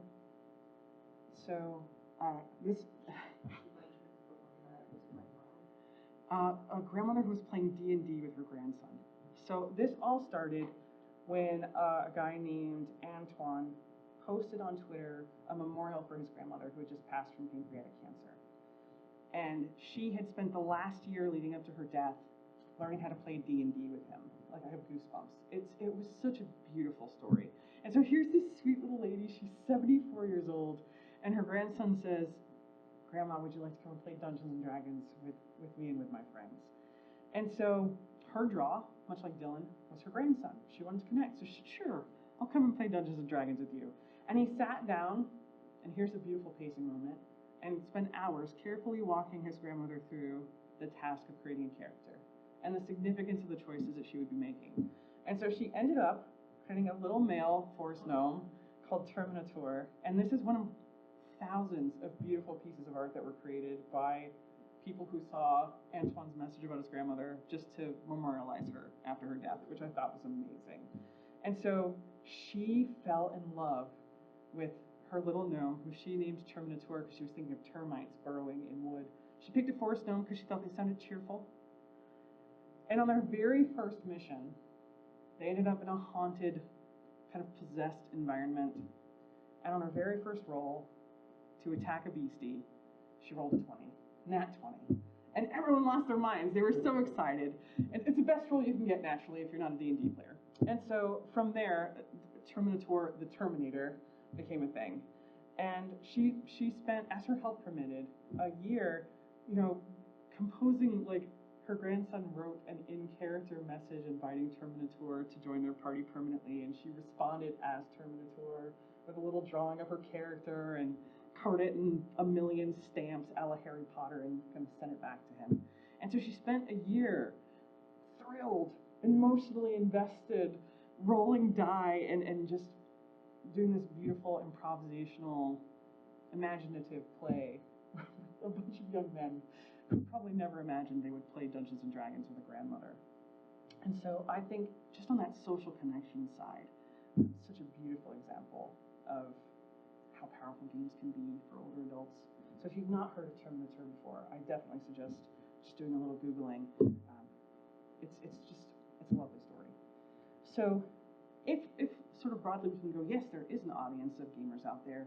Speaker 1: So this a grandmother who was playing D&D with her grandson. So this all started when a guy named Antoine posted on Twitter a memorial for his grandmother who had just passed from pancreatic cancer. And she had spent the last year leading up to her death learning how to play D&D with him. Like, I have goosebumps. It was such a beautiful story. And so here's this sweet little lady. She's 74 years old, and her grandson says, "Grandma, would you like to come and play Dungeons and Dragons with me and with my friends?" And so her draw, much like Dylan, was her grandson. She wanted to connect. So she said, "Sure, I'll come and play Dungeons and Dragons with you." And he sat down, and here's a beautiful pacing moment, and spent hours carefully walking his grandmother through the task of creating a character and the significance of the choices that she would be making. And so she ended up creating a little male forest gnome called Terminatur, and this is one of thousands of beautiful pieces of art that were created by people who saw Antoine's message about his grandmother just to memorialize her after her death, which I thought was amazing. And so she fell in love with her little gnome, who she named Terminatur because she was thinking of termites burrowing in wood. She picked a forest gnome because she thought they sounded cheerful. And on their very first mission, they ended up in a haunted, kind of possessed environment. And on her very first roll to attack a beastie, she rolled a 20, nat 20. And everyone lost their minds. They were so excited. And it's the best roll you can get naturally if you're not a D&D player. And so from there, Terminatur, the Terminator, became a thing. And she spent, as her health permitted, a year, composing, like, her grandson wrote an in-character message inviting Terminatur to join their party permanently, and she responded as Terminatur with a little drawing of her character and carved it in a million stamps a la Harry Potter and kind of sent it back to him. And so she spent a year thrilled, emotionally invested, rolling die and just doing this beautiful improvisational, imaginative play with a bunch of young men who probably never imagined they would play Dungeons and Dragons with a grandmother. And so I think just on that social connection side, it's such a beautiful example of how powerful games can be for older adults. So if you've not heard of Terminatur before, I definitely suggest just doing a little Googling. It's a lovely story. So if sort of broadly we can go, yes, there is an audience of gamers out there.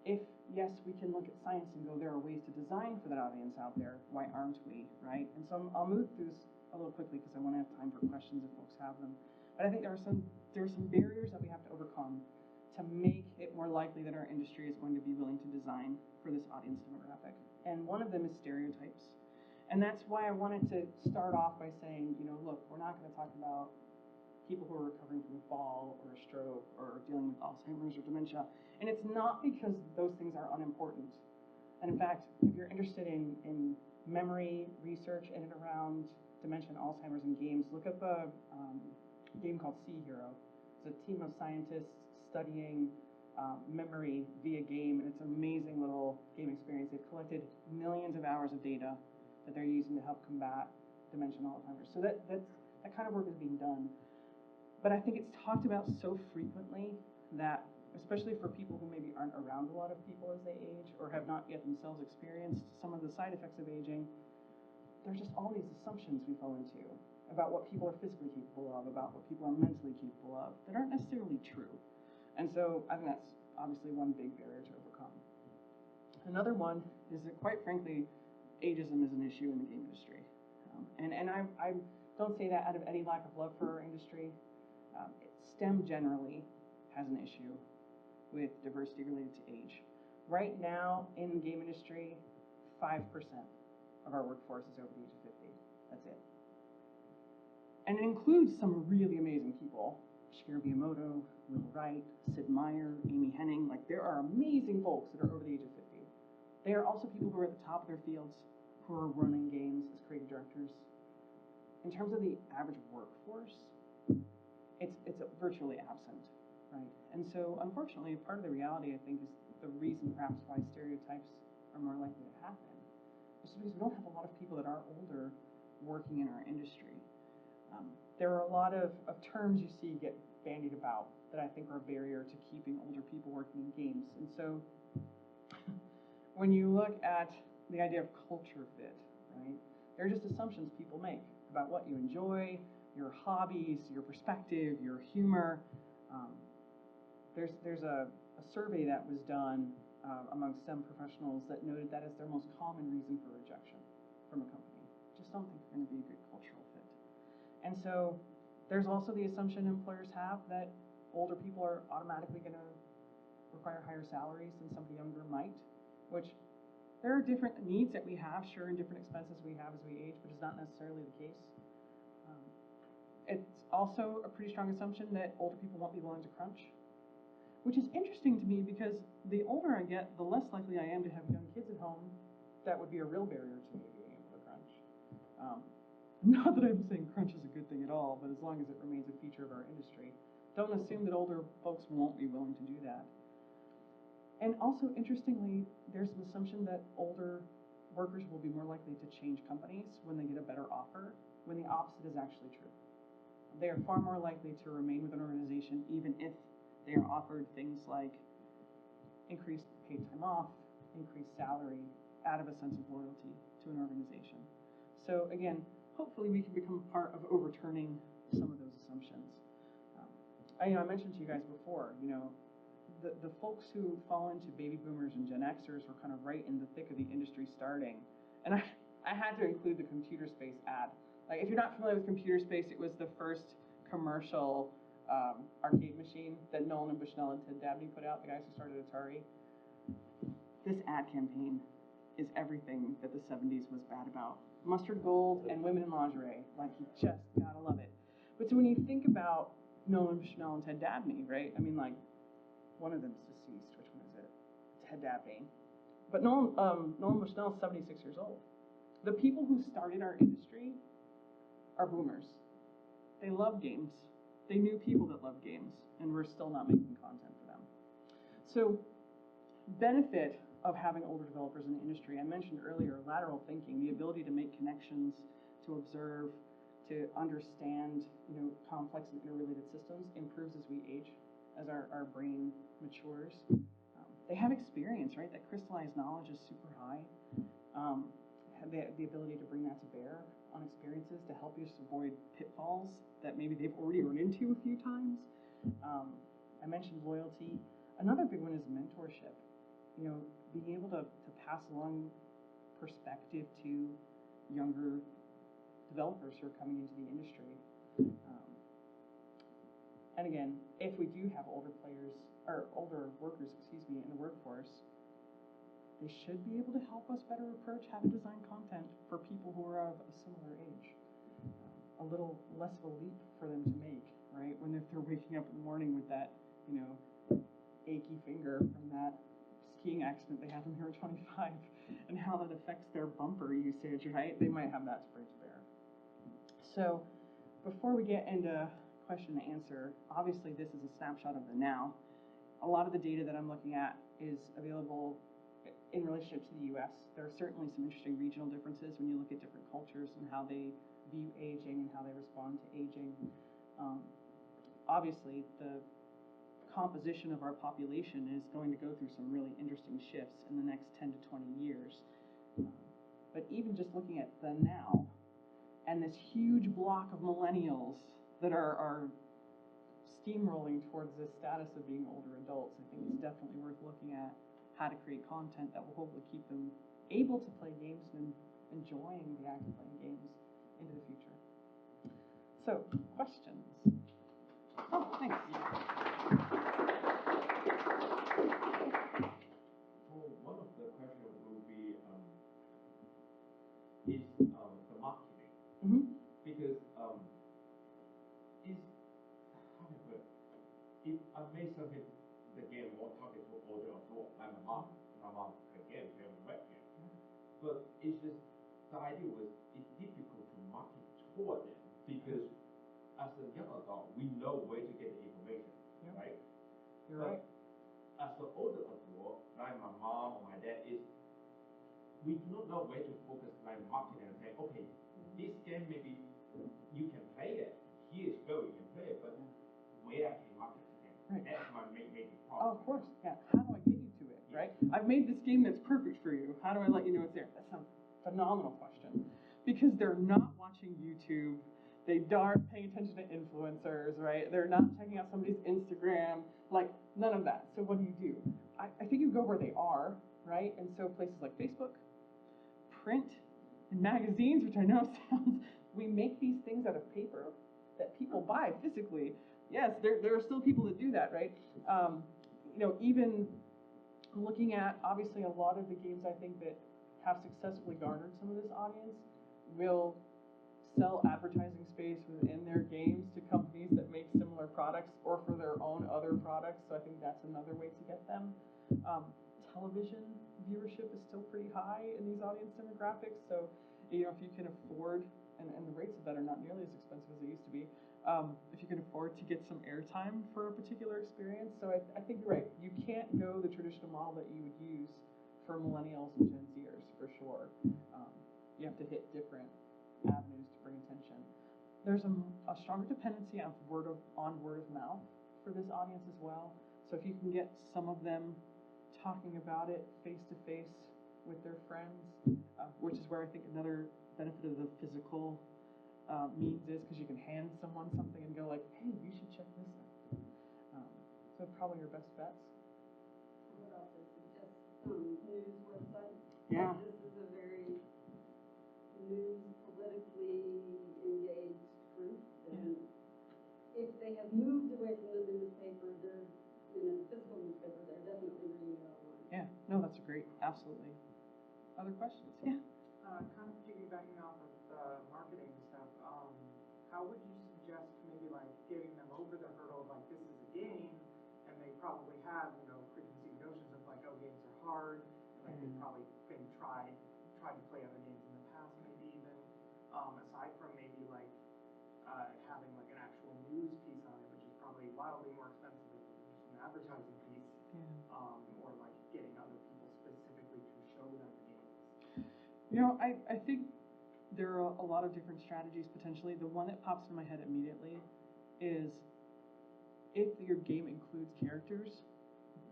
Speaker 1: If, yes, we can look at science and go, there are ways to design for that audience out there, why aren't we, right? And so I'll move through this a little quickly because I want to have time for questions if folks have them. But I think there are some barriers that we have to overcome to make it more likely that our industry is going to be willing to design for this audience demographic. And one of them is stereotypes. And that's why I wanted to start off by saying, look, we're not going to talk about people who are recovering from a fall or a stroke or dealing with Alzheimer's or dementia. And it's not because those things are unimportant. And in fact, if you're interested in memory research in and around dementia and Alzheimer's and games, look up a game called Sea Hero. It's a team of scientists studying memory via game, and it's an amazing little game experience. They've collected millions of hours of data that they're using to help combat dementia and Alzheimer's. So that kind of work is being done. But I think it's talked about so frequently that, especially for people who maybe aren't around a lot of people as they age or have not yet themselves experienced some of the side effects of aging, there's just all these assumptions we fall into about what people are physically capable of, about what people are mentally capable of, that aren't necessarily true. And so I think that's obviously one big barrier to overcome. Another one is that, quite frankly, ageism is an issue in the game industry. And I don't say that out of any lack of love for our industry. STEM generally has an issue with diversity related to age. Right now in the game industry, 5% of our workforce is over the age of 50. That's it. And it includes some really amazing people. Shigeru Miyamoto, Will Wright, Sid Meier, Amy Hennig. Like, there are amazing folks that are over the age of 50. They are also people who are at the top of their fields, who are running games as creative directors. In terms of the average workforce, it's virtually absent, right? And so, unfortunately, part of the reality, I think, is the reason perhaps why stereotypes are more likely to happen. It's because we don't have a lot of people that are older working in our industry. There are a lot of terms you see get bandied about that I think are a barrier to keeping older people working in games. And so when you look at the idea of culture fit, right, there are just assumptions people make about what you enjoy, your hobbies, your perspective, your humor. There's a survey that was done among STEM professionals that noted that as their most common reason for rejection from a company. Just don't think you're going to be a good cultural fit. And so there's also the assumption employers have that older people are automatically going to require higher salaries than somebody younger might, which there are different needs that we have, sure, and different expenses we have as we age, but it's not necessarily the case. It's also a pretty strong assumption that older people won't be willing to crunch, which is interesting to me because the older I get, the less likely I am to have young kids at home. That would be a real barrier to me being able to crunch. Not that I'm saying crunch is a good thing at all, but as long as it remains a feature of our industry. Don't assume that older folks won't be willing to do that. And also, interestingly, there's an assumption that older workers will be more likely to change companies when they get a better offer, when the opposite is actually true. They are far more likely to remain with an organization even if they are offered things like increased paid time off, increased salary, out of a sense of loyalty to an organization. So again, hopefully we can become part of overturning some of those assumptions. I mentioned to you guys before, the folks who fall into baby boomers and Gen Xers were kind of right in the thick of the industry starting. And I had to include the Computer Space ad. Like, if you're not familiar with Computer Space, it was the first commercial arcade machine that Nolan and Bushnell and Ted Dabney put out, the guys who started Atari. This ad campaign is everything that the 70s was bad about. Mustard gold and women in lingerie. Like, you just gotta love it. But so when you think about Nolan Bushnell and Ted Dabney, right? I mean, like, one of them's deceased. Which one is it? Ted Dabney. But Nolan Bushnell is 76 years old. The people who started our industry are boomers. They love games. They knew people that love games, and we're still not making content for them. So, benefit of having older developers in the industry, I mentioned earlier, lateral thinking, the ability to make connections, to observe, to understand, complex and interrelated systems improves as we age, as our brain matures. They have experience, right? That crystallized knowledge is super high. Have the ability to bring that to bear on experiences to help you avoid pitfalls that maybe they've already run into a few times. I mentioned loyalty. Another big one is mentorship. Being able to pass along perspective to younger developers who are coming into the industry. And again, if we do have older workers, in the workforce, they should be able to help us better approach how to design content for people who are of a similar age. A little less of a leap for them to make, right? When if they're waking up in the morning with that, achy finger from that skiing accident they had when they were 25, and how that affects their bumper usage, right? They might have that to bring to bear. So, before we get into question to answer. Obviously, this is a snapshot of the now. A lot of the data that I'm looking at is available in relationship to the US. There are certainly some interesting regional differences when you look at different cultures and how they view aging and how they respond to aging. Obviously, the composition of our population is going to go through some really interesting shifts in the next 10 to 20 years. But even just looking at the now, and this huge block of millennials that are steamrolling towards this status of being older adults, I think it's definitely worth looking at how to create content that will hopefully keep them able to play games and enjoying the act of playing games into the future. So, questions? Oh, thanks.
Speaker 2: Well, one of the questions will be is the marketing.
Speaker 1: Mm-hmm.
Speaker 2: Because if I made something, the game or target to older adult, I'm a mom, again, we have a webcam. But it's just, the idea was, it's difficult to market toward them because as a young adult, we know where to get the information, right?
Speaker 1: You're right.
Speaker 2: As the older adult, like my mom or my dad, we do not know where to focus like marketing and say, okay, this game maybe you can play it. Here's go, you can play it, but where I can market the game.
Speaker 1: Right.
Speaker 2: That's my main problem.
Speaker 1: Oh, of course, yeah. How do I get you to it, right? I've made this game that's perfect for you. How do I let you know it's there? That's a phenomenal question. Because they're not watching YouTube. They aren't paying attention to influencers, right? They're not checking out somebody's Instagram, like none of that. So what do? I think you go where they are, right? And so places like Facebook, print, and magazines, which I know sounds, we make these things out of paper that people buy physically. Yes, there are still people that do that, right? You know, even looking at, obviously, a lot of the games I think that have successfully garnered some of this audience will sell advertising space within their games to companies that make similar products or for their own other products. So I think that's another way to get them. Television viewership is still pretty high in these audience demographics. So, you know, if you can afford, and the rates of that are not nearly as expensive as they used to be, if you can afford to get some airtime for a particular experience. So I think you're right. You can't go the traditional model that you would use for millennials and Gen Zers, for sure. You have to hit different avenues to bring attention. There's a stronger dependency on word of mouth for this audience as well. So if you can get some of them talking about it face to face with their friends, which is where I think another benefit of the physical means is because you can hand someone something and go like, hey, you should check this out. So probably your best bets.
Speaker 3: What else is just news websites?
Speaker 1: Yeah.
Speaker 3: This is a very news politically engaged group, and if they have moved away from the newspaper, they're in a physical newspaper, they're definitely reading it online.
Speaker 1: Yeah, no, that's great, absolutely. Other questions? Yeah.
Speaker 4: Kind of piggybacking off of the marketing stuff, how would you suggest maybe like getting them over the hurdle of like this is a game, and they probably have, you know, preconceived notions of like, oh, games are hard, and like they've probably been tried to play other games in the past, maybe even aside from maybe like having like an actual news piece on it, which is probably wildly more expensive than just an advertising piece, or like getting other people specifically to show them the games.
Speaker 1: You know, I think there are a lot of different strategies potentially. The one that pops in my head immediately is if your game includes characters,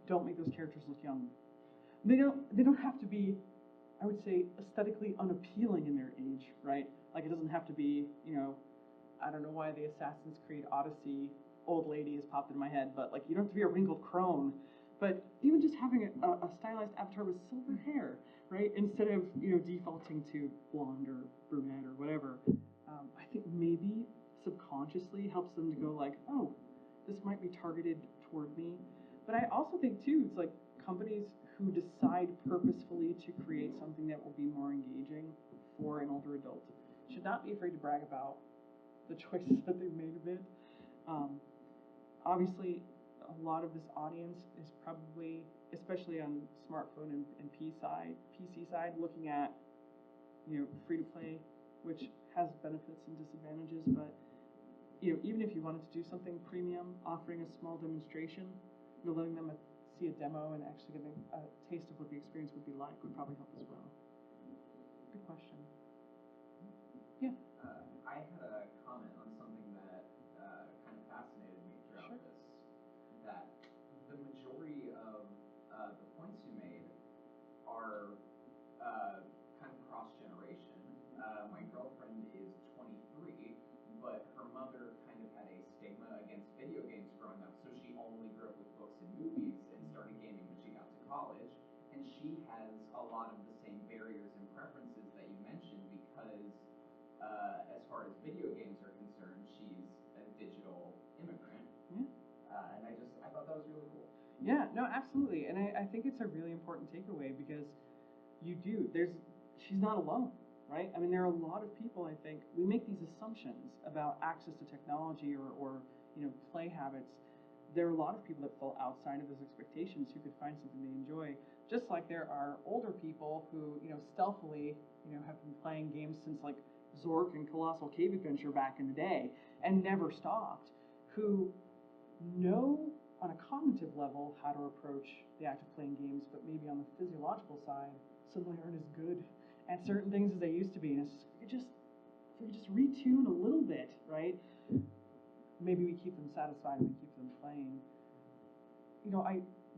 Speaker 1: don't make those characters look young. They don't have to be, I would say, aesthetically unappealing in their age, right? Like it doesn't have to be, you know, I don't know why the Assassin's Creed Odyssey old lady has popped in my head, but like you don't have to be a wrinkled crone. But even just having a stylized avatar with silver hair, right? Instead of, you know, defaulting to blonde or brunette or whatever, I think maybe subconsciously helps them to go like, oh, this might be targeted toward me. But I also think too, it's like companies who decide purposefully to create something that will be more engaging for an older adult should not be afraid to brag about the choices that they've made a bit. Obviously, a lot of this audience is probably, especially on smartphone and PC side, looking at, you know, free to play, which has benefits and disadvantages, but even if you wanted to do something premium, offering a small demonstration, letting them see a demo and actually getting a taste of what the experience would be like would probably help as well. Good question. Yeah.
Speaker 5: I had a comment on something that kind of fascinated me throughout this, that the majority of the points you made are kind of cross-generation. My girlfriend is 23, but her mother kind of had a stigma against video games growing up, so she only grew up with books and movies and started gaming when she got to college. And she has a lot of the same barriers and preferences that you mentioned because as far as video games are concerned, she's a digital immigrant. Yeah. And I thought that was really cool.
Speaker 1: Yeah, no, absolutely. And I think it's a really important takeaway because she's not alone, right? I mean, there are a lot of people, I think, we make these assumptions about access to technology or play habits. There are a lot of people that fall outside of those expectations who could find something they enjoy. Just like there are older people who, stealthily, have been playing games since like Zork and Colossal Cave Adventure back in the day and never stopped, who know on a cognitive level how to approach the act of playing games, but maybe on the physiological side, suddenly aren't as good at certain things as they used to be. And if we could just retune a little bit, right? Maybe we keep them satisfied and we keep them playing.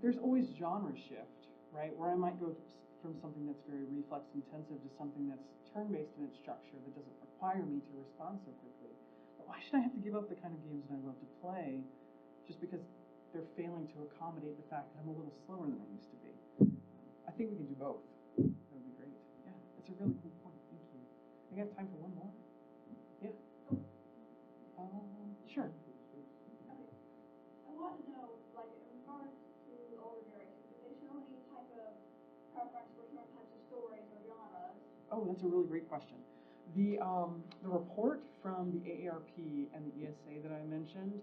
Speaker 1: There's always genre shift, right? Where I might go from something that's very reflex intensive to something that's turn-based in its structure that doesn't require me to respond so quickly. But why should I have to give up the kind of games that I love to play just because they're failing to accommodate the fact that I'm a little slower than I used to be? I think we can do both. That would be great. Yeah, it's a really cool point. Thank you. I got time for one more. Yeah. Sure.
Speaker 6: Okay. I want to know, like, in regards to older generations, do they show any type of preference for certain types of stories or genres?
Speaker 1: Oh, that's a really great question. The report from the AARP and the ESA that I mentioned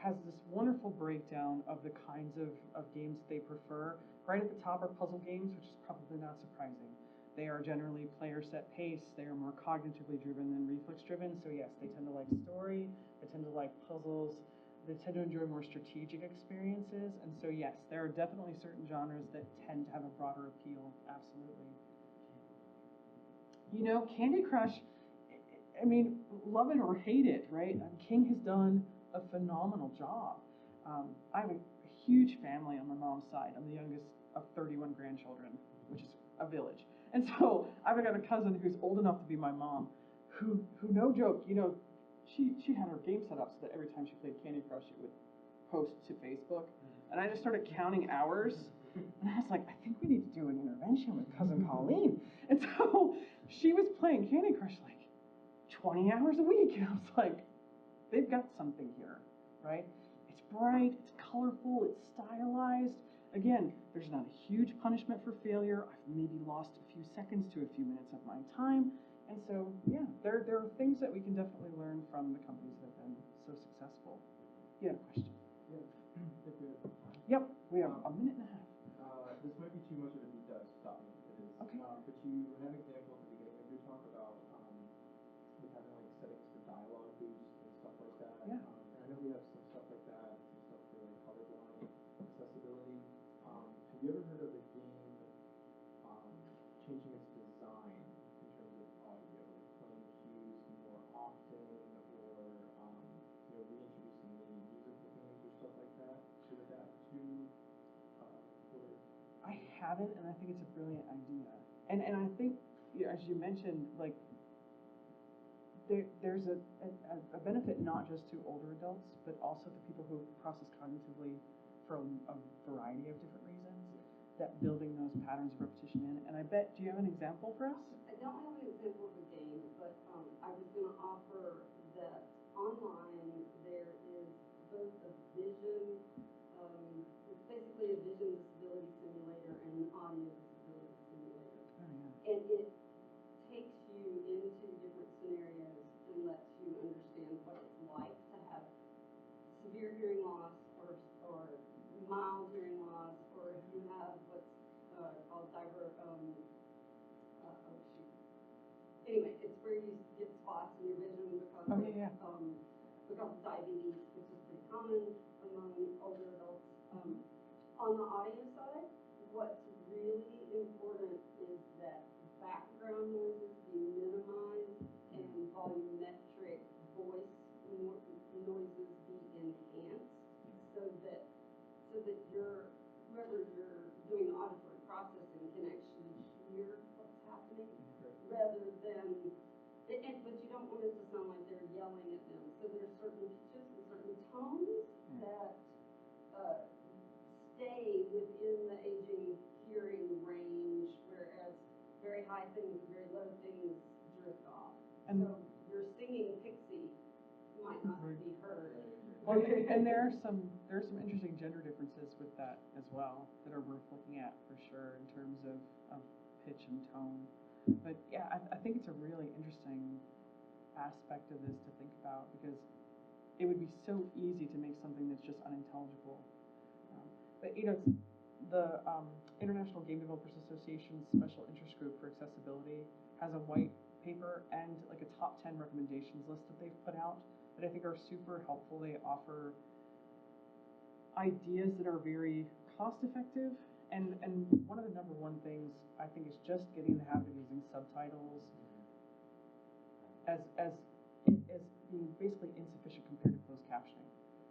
Speaker 1: has this wonderful breakdown of the kinds of games they prefer. Right at the top are puzzle games, which is probably not surprising. They are generally player set pace. They are more cognitively driven than reflex driven. So yes, they tend to like story. They tend to like puzzles. They tend to enjoy more strategic experiences. And so yes, there are definitely certain genres that tend to have a broader appeal. Absolutely. Candy Crush, I mean, love it or hate it, right? King has done a phenomenal job. I have a huge family on my mom's side. I'm the youngest of 31 grandchildren, which is a village. And so I've got a cousin who's old enough to be my mom, who no joke, she had her game set up so that every time she played Candy Crush, it would post to Facebook. And I just started counting hours. And I was like, I think we need to do an intervention with Cousin Colleen. And so she was playing Candy Crush like 20 hours a week. And I was like, they've got something here, right? It's bright, it's colorful, it's stylized. Again, there's not a huge punishment for failure. I've maybe lost a few seconds to a few minutes of my time. And so, yeah, there are things that we can definitely learn from the companies that have been so successful. You had a question?
Speaker 7: Yeah.
Speaker 1: Yep, we have a minute and a half.
Speaker 7: This might be too much of a deep dive, stop me if it is.
Speaker 1: Okay.
Speaker 7: But you had an example at the beginning of your talk about with having like settings for dialogue boost and stuff like that.
Speaker 1: Yeah.
Speaker 7: And I know we have some stuff like that, some stuff for like colorblind accessibility. Have you ever heard of a game changing its design in terms of audio, like playing cues more often, or reintroducing maybe musical themes or stuff like that to adapt to
Speaker 1: I haven't, and I think it's a brilliant idea. And I think, as you mentioned, like there's a benefit not just to older adults, but also to people who process cognitively for a variety of different reasons, that building those patterns of repetition in. And I bet, do you have an example for us?
Speaker 3: I don't have an example of a game, but I was going to offer that online there is both a vision, it's basically a vision disability simulator and an audio disability simulator.
Speaker 1: Oh, yeah.
Speaker 3: And it takes you into different scenarios and lets you understand what it's like to have severe hearing loss or mild hearing loss, or if you have what's called anyway, it's where you get spots in your vision because because of diabetes, which is pretty common among older adults. On the audio side, what's really important is that background noises be minimized and volumetric voice noises be enhanced so that whoever you're doing the auditory processing can actually hear what's happening rather than, but you don't want it to sound like they're yelling at them. So there are certain pitches and certain tones that stay within the aging hearing range, whereas very high things and very low things drift off.
Speaker 1: And
Speaker 3: so your singing pixie might not be heard.
Speaker 1: Well, and there are some interesting gender differences with that as well that are worth looking at for sure in terms of pitch and tone. But yeah, I think it's a really interesting aspect of this to think about, because it would be so easy to make something that's just unintelligible. But you know, the International Game Developers Association's Special Interest Group for Accessibility has a white paper and like a top 10 recommendations list that they've put out that I think are super helpful. They offer ideas that are very cost effective, and one of the number one things I think is just getting in the habit of using subtitles as being basically insufficient compared to closed captioning.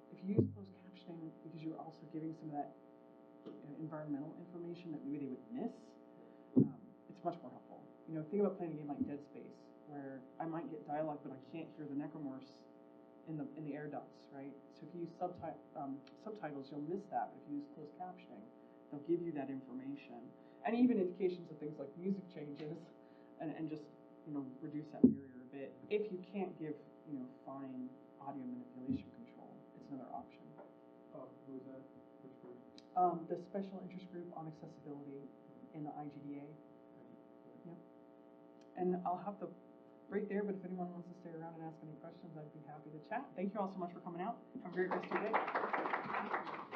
Speaker 1: If you use closed captioning because you're also giving some of that environmental information that maybe they would miss, it's much more helpful. You know, think about playing a game like Dead Space, where I might get dialogue, but I can't hear the necromorphs in the air ducts, right? So if you use subtitles, you'll miss that. But if you use closed captioning, they'll give you that information, and even indications of things like music changes, and just reduce that barrier a bit. If you can't give fine audio manipulation control, it's another option.
Speaker 7: Who was that? Which group?
Speaker 1: The Special Interest Group on Accessibility in the IGDA. Yep. And I'll have the break there, but if anyone wants to stay around and ask any questions, I'd be happy to chat. Thank you all so much for coming out. Have a great rest of your day.